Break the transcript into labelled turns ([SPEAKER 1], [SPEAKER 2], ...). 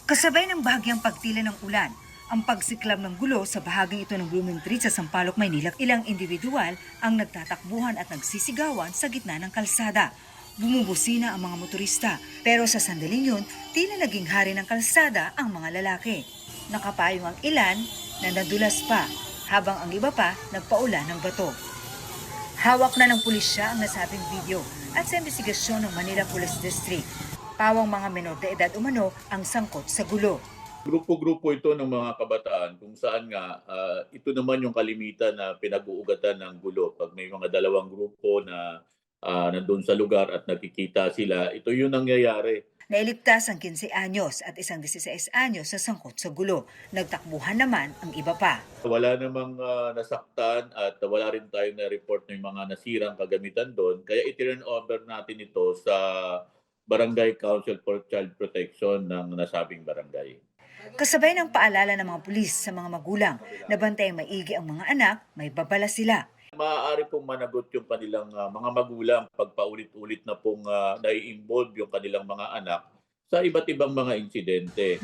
[SPEAKER 1] Kasabay ng bahagyang pagtila ng ulan, ang pagsiklam ng gulo sa bahaging ito ng Blooming Street sa Sampaloc, Maynila, ilang individual ang nagtatakbuhan at nagsisigawan sa gitna ng kalsada. Bumubusina ang mga motorista, pero sa sandaling yun, tila naging hari ng kalsada ang mga lalaki. Nakapayong ang ilan na nadulas pa, habang ang iba pa nagpaula ng bato. Hawak na ng pulisya ang nasabing video at sa investigasyon ng Manila Police District. Pawang mga menor de edad umano ang sangkot sa gulo.
[SPEAKER 2] Grupo-grupo ito ng mga kabataan kung saan nga ito naman yung kalimitan na pinag-uugatan ng gulo. Pag may mga dalawang grupo na nandun sa lugar at nakikita sila, ito yung nangyayari.
[SPEAKER 1] Nailigtas ang 15 anyos at isang 16 anyos sa sangkot sa gulo. Nagtakbuhan naman ang iba pa.
[SPEAKER 2] Wala namang nasaktan at wala rin tayong na-report ng mga nasirang kagamitan doon. Kaya i-turn over natin ito sa Barangay Council for Child Protection ng nasabing barangay.
[SPEAKER 1] Kasabay ng paalala ng mga pulis sa mga magulang na bantayang maigi ang mga anak, may babala sila.
[SPEAKER 2] Maaari pong managot yung kanilang mga magulang pag paulit-ulit na pong nai-involve yung kanilang mga anak sa iba't ibang mga insidente.